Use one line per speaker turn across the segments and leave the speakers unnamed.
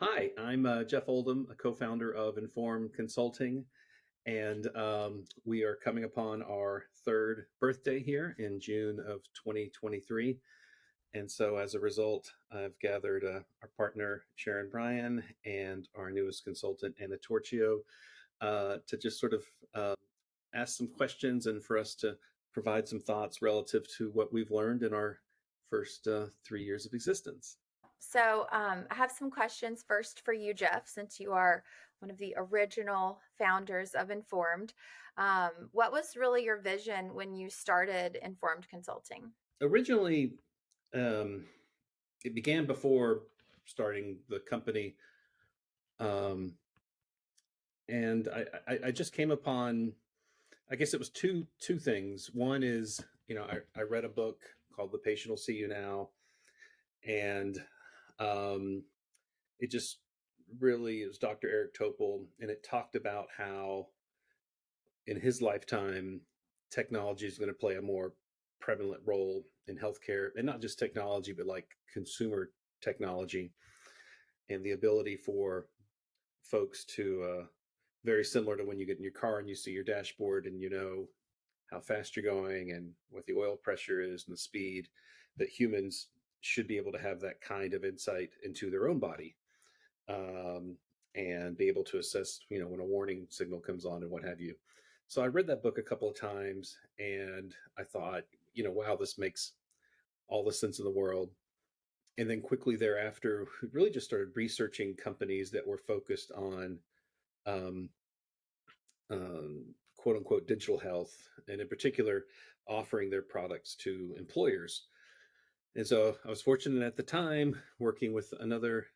Hi, I'm Jeff Oldham, a co-founder of Inform Consulting, and we are coming upon our third birthday here in June of 2023. And so, as a result, I've gathered our partner Sharon Bryan and our newest consultant Anna Torchio to just sort of ask some questions and for us to provide some thoughts relative to what we've learned in our first 3 years of existence.
I have some questions first for you, Jeff, since you are one of the original founders of Informed. What was really your vision when you started Informed Consulting?
Originally, um, it began before starting the company, um, and I just came upon. I guess it was two things. One is, I read a book called "The Patient Will See You Now," and um, it just really it was Dr. Eric Topol, and it talked about how in his lifetime technology is going to play a more prevalent role in healthcare, and not just technology, but like consumer technology and the ability for folks to very similar to when you get in your car and you see your dashboard and you know how fast you're going and what the oil pressure is and the speed, that humans should be able to have that kind of insight into their own body, um, and be able to assess, when a warning signal comes on and what have you. So I read that book a couple of times and I thought, wow, this makes all the sense in the world. And then quickly thereafter, we really just started researching companies that were focused on um, quote unquote digital health, and in particular, offering their products to employers. And so I was fortunate at the time working with another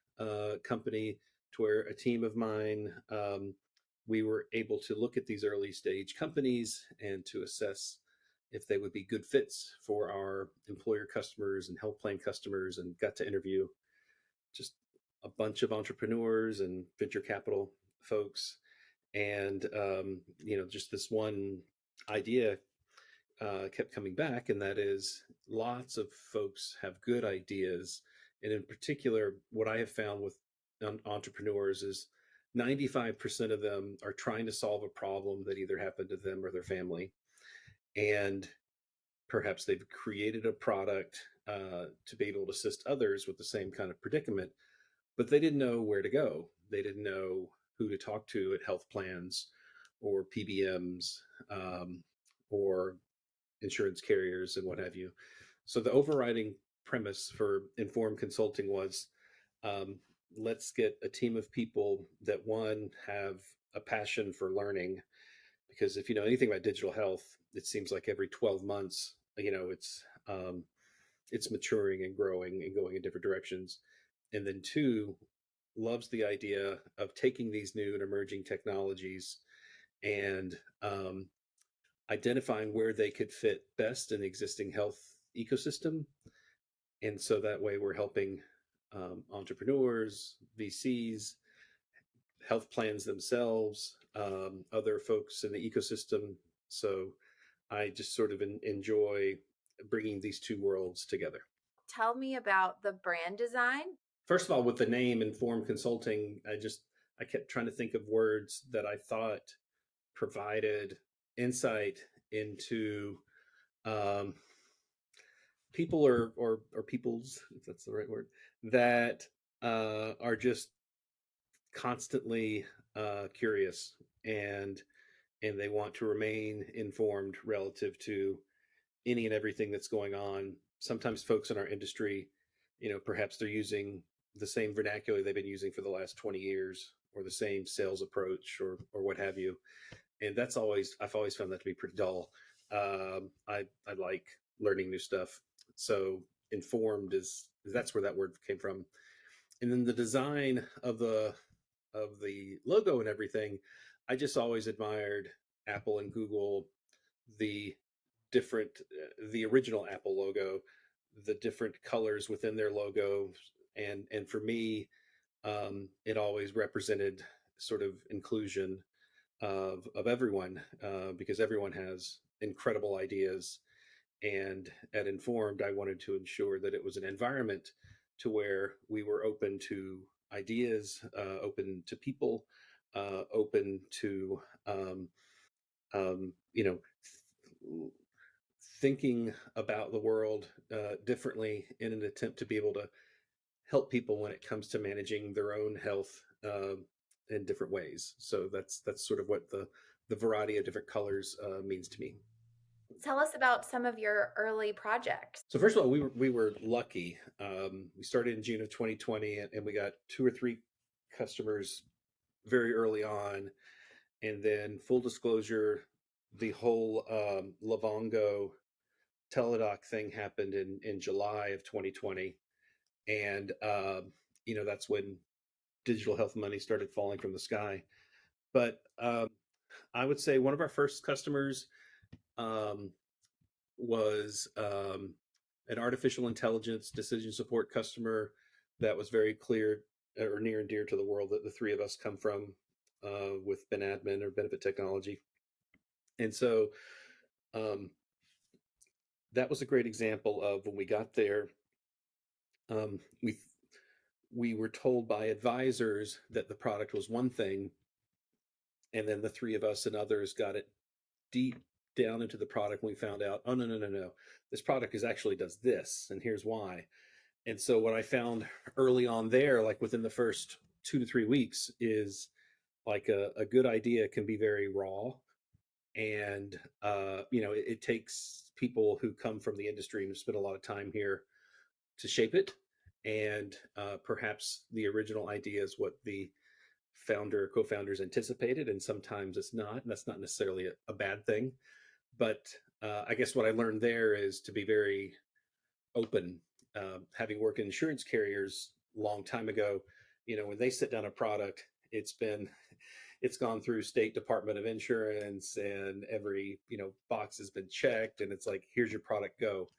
company to where a team of mine, we were able to look at these early stage companies and to assess if they would be good fits for our employer customers and health plan customers, and got to interview just a bunch of entrepreneurs and venture capital folks. And, just this one idea kept coming back, and that is lots of folks have good ideas. And in particular, what I have found with entrepreneurs is 95% of them are trying to solve a problem that either happened to them or their family. And perhaps they've created a product to be able to assist others with the same kind of predicament, but they didn't know where to go. They didn't know who to talk to at health plans or PBMs, or insurance carriers and what have you. So the overriding premise for Informed Consulting was, um, let's get a team of people that, one, have a passion for learning, because if you know anything about digital health, it seems like every 12 months, it's maturing and growing and going in different directions. And then two, loves the idea of taking these new and emerging technologies and identifying where they could fit best in the existing health ecosystem. And so that way we're helping entrepreneurs, VCs, health plans themselves, other folks in the ecosystem. So I just sort of enjoy bringing these two worlds together.
Tell me about the brand design.
First of all, with the name Informed Consulting, I kept trying to think of words that I thought provided insight into um, people, or peoples, if that's the right word, that are just constantly curious, and they want to remain informed relative to any and everything that's going on. Sometimes folks in our industry, perhaps they're using the same vernacular they've been using for the last 20 years, or the same sales approach, or what have you. And I've always found that to be pretty dull. I like learning new stuff. So informed is that's where that word came from. And then the design of the logo and everything, I just always admired Apple and Google, the different the original Apple logo, the different colors within their logo, and for me, it always represented sort of inclusion of everyone, because everyone has incredible ideas. And at Informed, I wanted to ensure that it was an environment to where we were open to ideas, open to people, open to um, you know, thinking about the world differently in an attempt to be able to help people when it comes to managing their own health in different ways. So that's sort of what the variety of different colors means to me.
Tell us about some of your early projects.
So first of all, we were lucky. We started in June of 2020, and we got two or three customers very early on, and then full disclosure, the whole Livongo Teladoc thing happened in July of 2020, and that's when digital health money started falling from the sky. But I would say one of our first customers um, was an artificial intelligence decision support customer that was very clear or near and dear to the world that the three of us come from with Ben Admin or benefit technology. And so um, that was a great example of when we got there, um, we we were told by advisors that the product was one thing, and then the three of us and others got it deep down into the product, and we found out, oh, no, no, no, no, this product is actually does this, and here's why. And so what I found early on there, like within the first 2 to 3 weeks, is like a good idea can be very raw, and it takes people who come from the industry and have spent a lot of time here to shape it. And perhaps the original idea is what the co-founders anticipated, and sometimes it's not, and that's not necessarily a bad thing. But I guess what I learned there is to be very open. Having worked in insurance carriers a long time ago, when they sit down a product, it's gone through State Department of Insurance, and every box has been checked, and it's like, here's your product, go.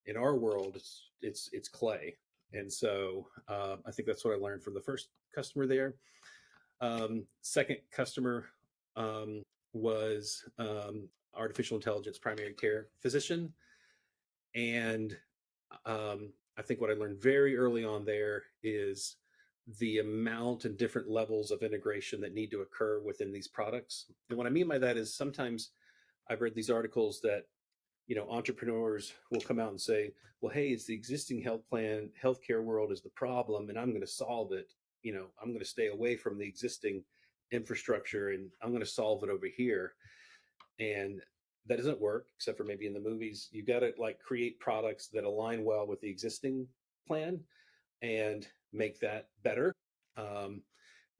In our world, it's clay. And so I think that's what I learned from the first customer there. Second customer was artificial intelligence primary care physician. And I think what I learned very early on there is the amount and different levels of integration that need to occur within these products. And what I mean by that is sometimes I've read these articles that entrepreneurs will come out and say, well, hey, it's the existing healthcare world is the problem, and I'm going to solve it. I'm going to stay away from the existing infrastructure, and I'm going to solve it over here. And that doesn't work, except for maybe in the movies. You got to like create products that align well with the existing plan and make that better. Um,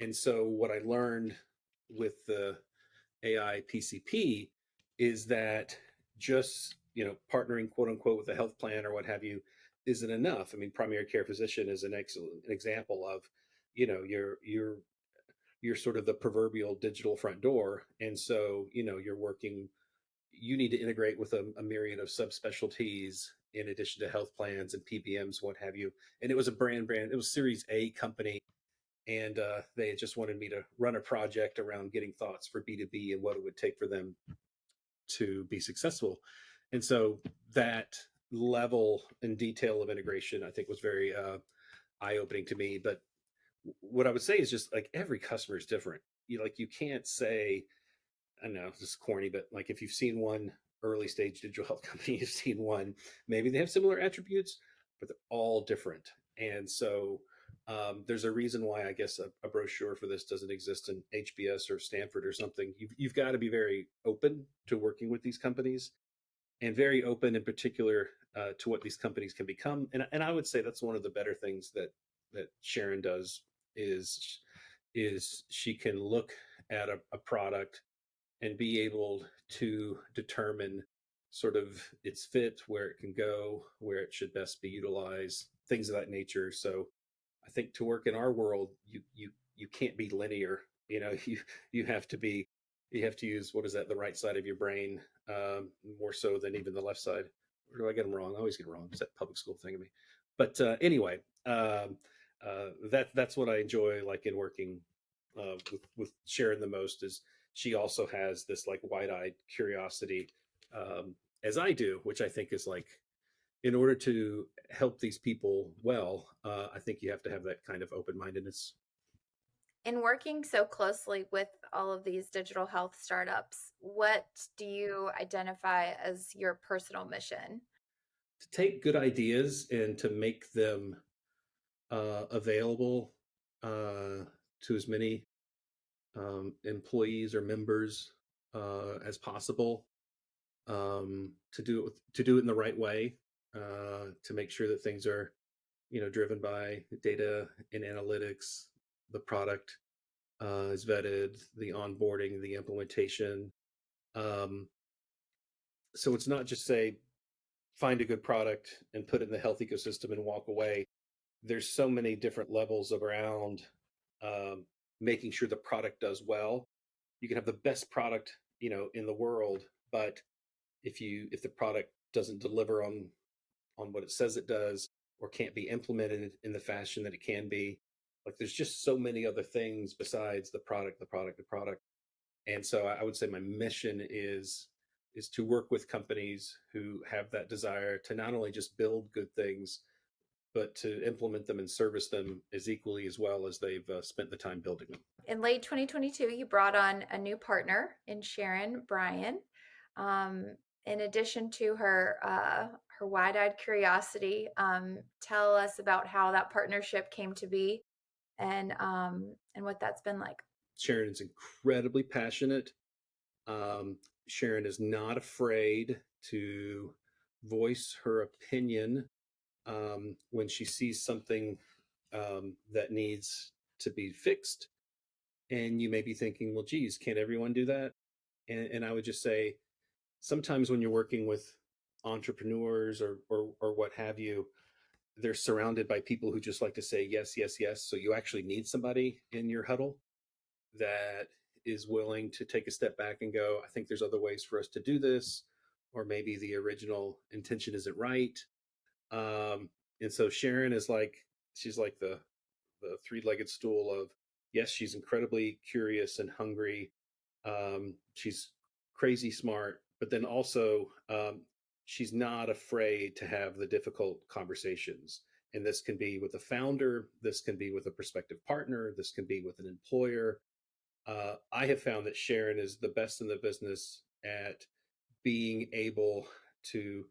and so what I learned with the AI PCP is that just partnering quote unquote with a health plan or what have you isn't enough. I mean, primary care physician is an excellent example of you're sort of the proverbial digital front door, and so you need to integrate with a myriad of subspecialties in addition to health plans and PBMs, what have you. And it was a it was Series A company, and they had just wanted me to run a project around getting thoughts for B2B and what it would take for them to be successful. And so that level and detail of integration, I think, was very eye-opening to me. But what I would say is just like every customer is different. You can't say, I don't know, this is corny, but like if you've seen one early stage digital health company, you've seen one, maybe they have similar attributes, but they're all different. And so there's a reason why I guess a brochure for this doesn't exist in HBS or Stanford or something. You've got to be very open to working with these companies, and very open in particular to what these companies can become. And I would say that's one of the better things that Sharon does is she can look at a product and be able to determine sort of its fit, where it can go, where it should best be utilized, things of that nature. So I think to work in our world, you can't be linear. You have to be you have to use, what is that, the right side of your brain, more so than even the left side. Or do I get them wrong? I always get it wrong. It's that public school thing of me. But anyway, that's what I enjoy, like in working with Sharon the most, is she also has this like wide-eyed curiosity, as I do, which I think is like, in order to help these people well, I think you have to have that kind of open-mindedness.
In working so closely with all of these digital health startups, what do you identify as your personal mission?
To take good ideas and to make them available to as many employees or members as possible, to do it in the right way, to make sure that things are driven by data and analytics. The product is vetted, the onboarding, the implementation. Um, so it's not just say find a good product and put it in the health ecosystem and walk away. There's so many different levels around um, making sure the product does well. You can have the best product in the world, but if the product doesn't deliver on what it says it does, or can't be implemented in the fashion that it can be, like there's just so many other things besides the product. And so I would say my mission is to work with companies who have that desire to not only just build good things, but to implement them and service them as equally as well as they've spent the time building them.
In late 2022, you brought on a new partner in Sharon Bryan. Um, in addition to her wide-eyed curiosity, tell us about how that partnership came to be and what that's been like.
Sharon is incredibly passionate. Sharon is not afraid to voice her opinion when she sees something that needs to be fixed. And you may be thinking, well, geez, can't everyone do that? And I would just say, sometimes when you're working with entrepreneurs or what have you, they're surrounded by people who just like to say yes, yes, yes. So you actually need somebody in your huddle that is willing to take a step back and go, I think there's other ways for us to do this, or maybe the original intention isn't right. And so Sharon is like, she's like the three-legged stool of, yes, she's incredibly curious and hungry. She's crazy smart, but then also she's not afraid to have the difficult conversations. And this can be with a founder, this can be with a prospective partner, this can be with an employer. I have found that Sharon is the best in the business at being able to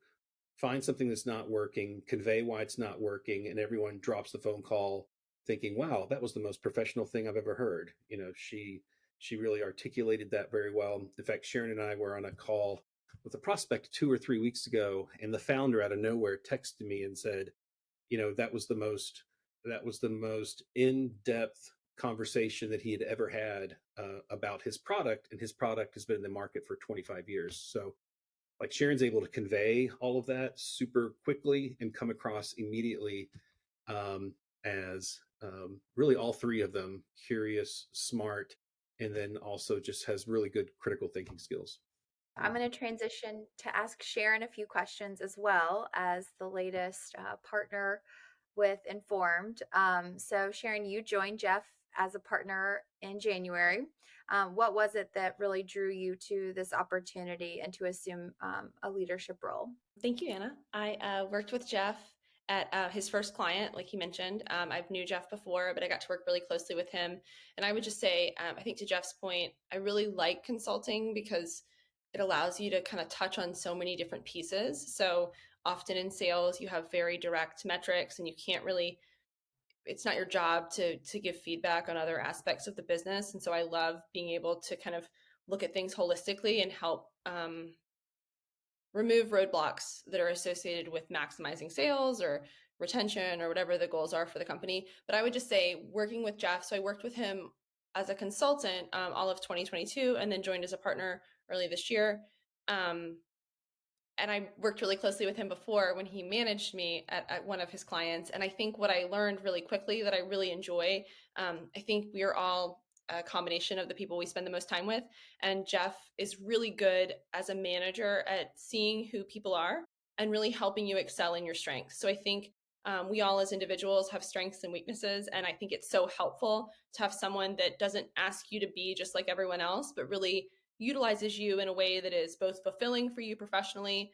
find something that's not working, convey why it's not working, and everyone drops the phone call thinking, "Wow, that was the most professional thing I've ever heard." She really articulated that very well. In fact, Sharon and I were on a call with a prospect 2 or 3 weeks ago, and the founder out of nowhere texted me and said, that was the most in-depth conversation that he had ever had about his product, and his product has been in the market for 25 years. So like Sharon's able to convey all of that super quickly and come across immediately as really all three of them curious, smart, and then also just has really good critical thinking skills.
I'm going to transition to ask Sharon a few questions as well as the latest partner with Informed. So, Sharon, you joined Jeff as a partner in January. What was it that really drew you to this opportunity and to assume a leadership role?
Thank you, Anna. I worked with Jeff at his first client, like he mentioned. I've knew Jeff before, but I got to work really closely with him. And I would just say, I think to Jeff's point, I really like consulting because it allows you to kind of touch on so many different pieces. So often in sales, you have very direct metrics and you can't really, it's not your job to give feedback on other aspects of the business. And so I love being able to kind of look at things holistically and help remove roadblocks that are associated with maximizing sales or retention or whatever the goals are for the company. But I would just say working with Jeff, so I worked with him as a consultant all of 2022 and then joined as a partner early this year. And I worked really closely with him before when he managed me at one of his clients. And I think what I learned really quickly that I really enjoy, I think we are all a combination of the people we spend the most time with. And Jeff is really good as a manager at seeing who people are and really helping you excel in your strengths. So I think we all as individuals have strengths and weaknesses. And I think it's so helpful to have someone that doesn't ask you to be just like everyone else, but really utilizes you in a way that is both fulfilling for you professionally,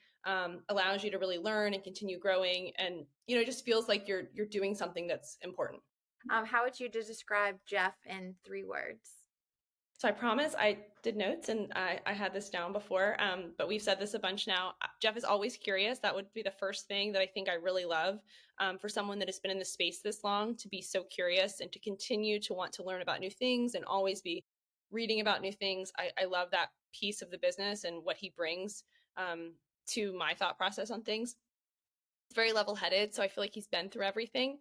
allows you to really learn and continue growing, and just feels like you're doing something that's important.
How would you describe Jeff in 3 words?
So I promise I did notes and I had this down before, but we've said this a bunch now. Jeff is always curious. That would be the first thing that I think I really love, for someone that has been in the space this long, to be so curious and to continue to want to learn about new things and always be reading about new things. I love that piece of the business and what he brings, to my thought process on things. Very level headed. So I feel like he's been through everything.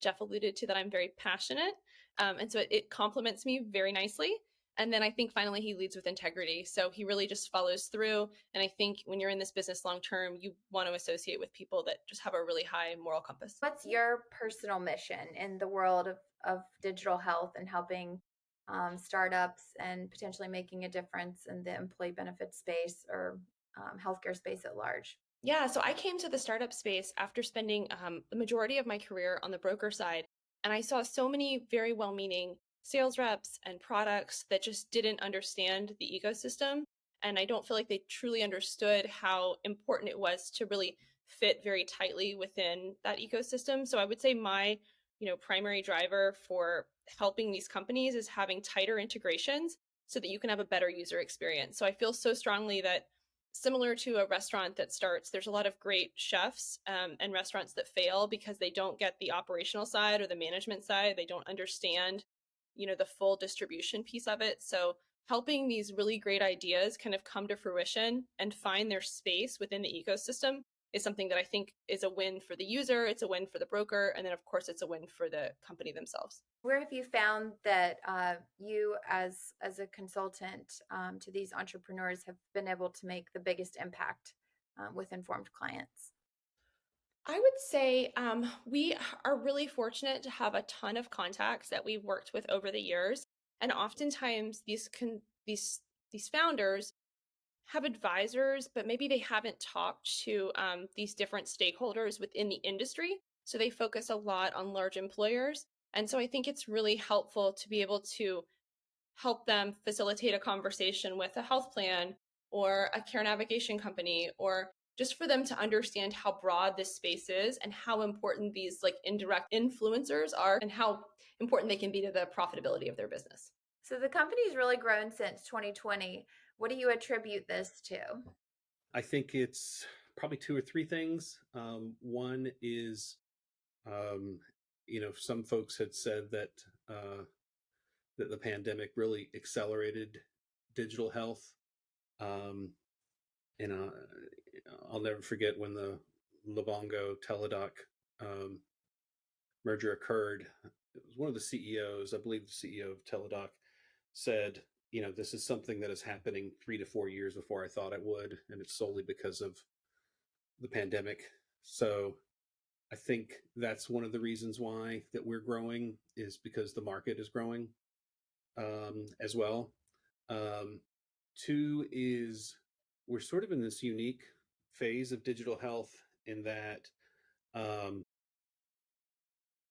Jeff alluded to that I'm very passionate. And so it complements me very nicely. And then I think finally he leads with integrity. So he really just follows through. And I think when you're in this business long term, you want to associate with people that just have a really high moral compass.
What's your personal mission in the world of digital health and helping startups and potentially making a difference in the employee benefit space or healthcare space at large?
Yeah, so I came to the startup space after spending the majority of my career on the broker side. And I saw so many very well meaning sales reps and products that just didn't understand the ecosystem. And I don't feel like they truly understood how important it was to really fit very tightly within that ecosystem. So I would say my, primary driver for helping these companies is having tighter integrations so that you can have a better user experience. So I feel so strongly that, similar to a restaurant that starts, there's a lot of great chefs, and restaurants that fail because they don't get the operational side or the management side. They don't understand, the full distribution piece of it. So helping these really great ideas kind of come to fruition and find their space within the ecosystem is something that I think is a win for the user, it's a win for the broker, and then of course it's a win for the company themselves.
Where have you found that you, as a consultant to these entrepreneurs, have been able to make the biggest impact with informed clients?
I would say we are really fortunate to have a ton of contacts that we've worked with over the years, and oftentimes these founders have advisors, but maybe they haven't talked to these different stakeholders within the industry. So they focus a lot on large employers, and so I think it's really helpful to be able to help them facilitate a conversation with a health plan or a care navigation company, or just for them to understand how broad this space is and how important these like indirect influencers are and how important they can be to the profitability of their business.
So the company's really grown since 2020. What do you attribute this to?
I think it's probably two or three things. One is, some folks had said that the pandemic really accelerated digital health. Um, and I'll never forget when the Livongo Teladoc merger occurred. It was one of the CEOs, I believe the CEO of Teladoc, said, this is something that is happening 3 to 4 years before I thought it would, and it's solely because of the pandemic. So I think that's one of the reasons why that we're growing, is because the market is growing as well. Two is, we're sort of in this unique phase of digital health in that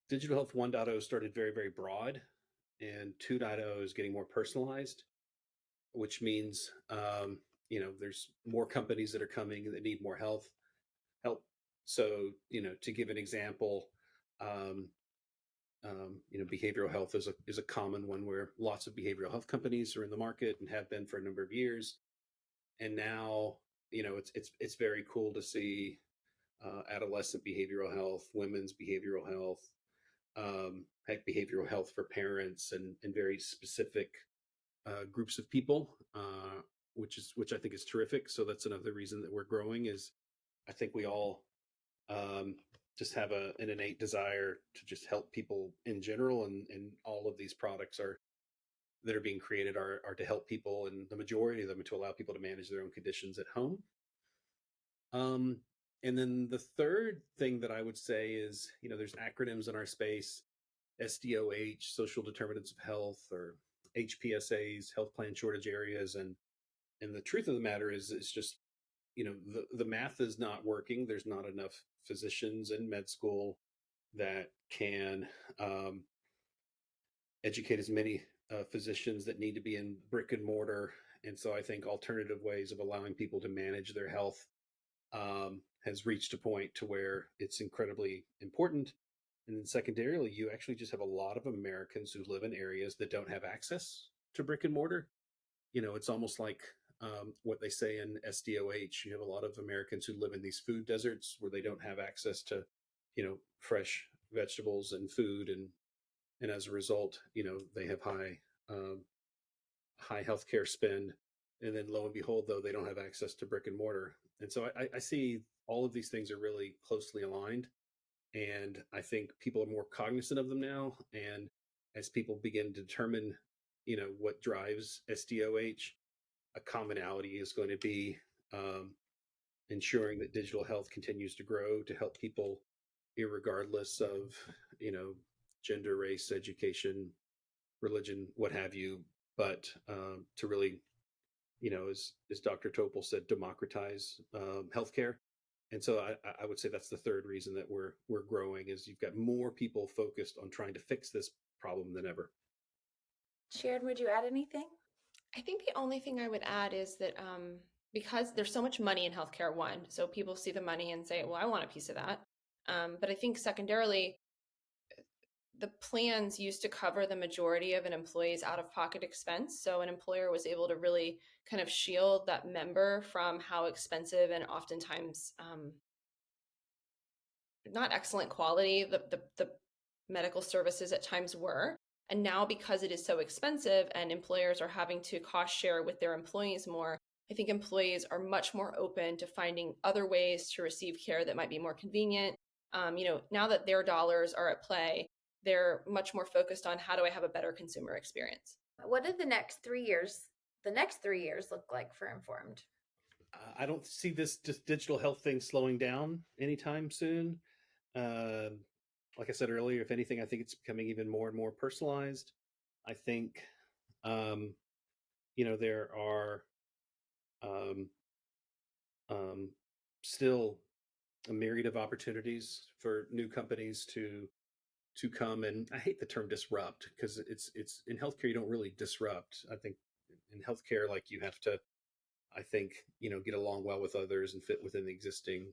digital health 1.0 started very, very broad, and 2.0 is getting more personalized, which means, there's more companies that are coming that need more help. So, to give an example, behavioral health is a common one, where lots of behavioral health companies are in the market and have been for a number of years. And now, it's very cool to see adolescent behavioral health, women's behavioral health, behavioral health for parents, and very specific groups of people, which I think is terrific. So that's another reason that we're growing, is I think we all just have an innate desire to just help people in general, and all of these products that are being created are to help people, and the majority of them to allow people to manage their own conditions at home. And then the third thing that I would say is, there's acronyms in our space: SDOH, social determinants of health, or HPSAs, health plan shortage areas. And the truth of the matter is, it's just, the math is not working. There's not enough physicians in med school that can educate as many physicians that need to be in brick and mortar. And so I think alternative ways of allowing people to manage their health has reached a point to where it's incredibly important. And then secondarily, you actually just have a lot of Americans who live in areas that don't have access to brick and mortar. It's almost like what they say in SDOH. You have a lot of Americans who live in these food deserts where they don't have access to, fresh vegetables and food, and as a result, they have high healthcare spend. And then lo and behold, though, they don't have access to brick and mortar. And so I see all of these things are really closely aligned. And I think people are more cognizant of them now. And as people begin to determine, what drives SDOH, a commonality is going to be ensuring that digital health continues to grow to help people, irregardless of, gender, race, education, religion, what have you, but to really, as Dr. Topol said, democratize healthcare. And so I would say that's the third reason that we're growing is you've got more people focused on trying to fix this problem than ever.
Sharon, would you add anything?
I think the only thing I would add is that because there's so much money in healthcare, one, so people see the money and say, well, I want a piece of that. But I think secondarily, the plans used to cover the majority of an employee's out-of-pocket expense. So an employer was able to really kind of shield that member from how expensive and oftentimes not excellent quality the medical services at times were. And now, because it is so expensive and employers are having to cost share with their employees more, I think employees are much more open to finding other ways to receive care that might be more convenient. Now that their dollars are at play, they're much more focused on how do I have a better consumer experience.
What did the next 3 years look like for Informed?
I don't see this just digital health thing slowing down anytime soon. Like I said earlier, if anything, I think it's becoming even more and more personalized. I think, there are still a myriad of opportunities for new companies to come, and I hate the term disrupt because it's in healthcare you don't really disrupt. I think in healthcare, like you have to, I think, get along well with others and fit within the existing,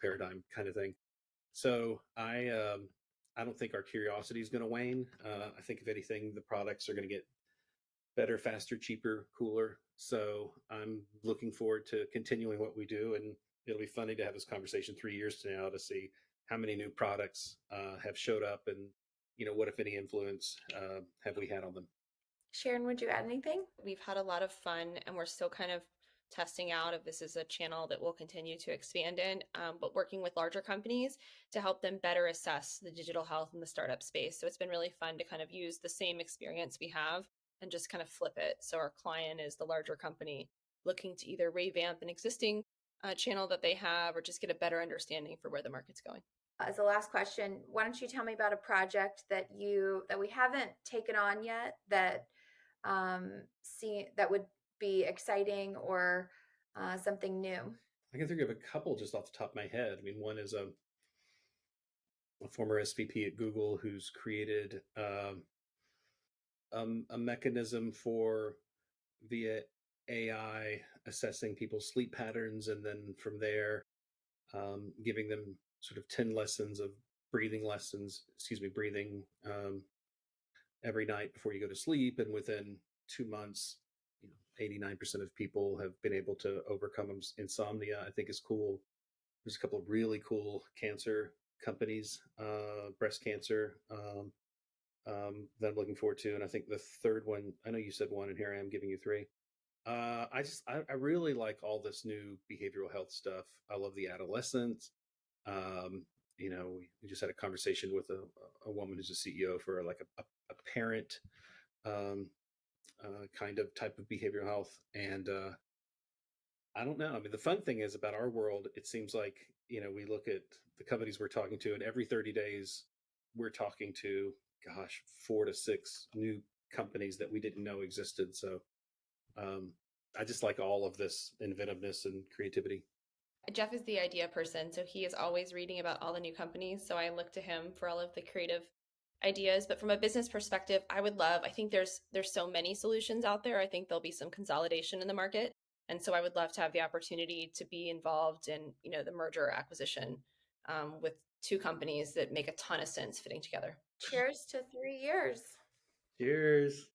paradigm kind of thing. So I don't think our curiosity is going to wane. I think if anything, the products are going to get better, faster, cheaper, cooler. So I'm looking forward to continuing what we do, and it'll be funny to have this conversation 3 years from now to see how many new products have showed up, and what, if any, influence have we had on them.
Sharon, would you add anything?
We've had a lot of fun, and we're still kind of testing out if this is a channel that we'll continue to expand in, but working with larger companies to help them better assess the digital health in the startup space. So it's been really fun to kind of use the same experience we have and just kind of flip it. So our client is the larger company looking to either revamp an existing channel that they have or just get a better understanding for where the market's going.
As a last question, why don't you tell me about a project that we haven't taken on yet that that would be exciting or something new?
I can think of a couple just off the top of my head. I mean, one is a former SVP at Google who's created a mechanism for via AI assessing people's sleep patterns, and then from there giving them sort of 10 lessons of breathing every night before you go to sleep. And within 2 months, 89% of people have been able to overcome insomnia. I think is cool. There's a couple of really cool cancer companies, breast cancer, that I'm looking forward to. And I think the third one, I know you said one, and here I am giving you three. I really like all this new behavioral health stuff. I love the adolescents. We just had a conversation with a woman who's a CEO for like a parent kind of type of behavioral health. And I don't know. I mean, the fun thing is about our world, it seems like, we look at the companies we're talking to, and every 30 days we're talking to, 4 to 6 new companies that we didn't know existed. So I just like all of this inventiveness and creativity.
Jeff is the idea person, so he is always reading about all the new companies. So I look to him for all of the creative ideas. But from a business perspective, I think there's so many solutions out there. I think there'll be some consolidation in the market. And so I would love to have the opportunity to be involved in, the merger acquisition with two companies that make a ton of sense fitting together.
Cheers to 3 years.
Cheers.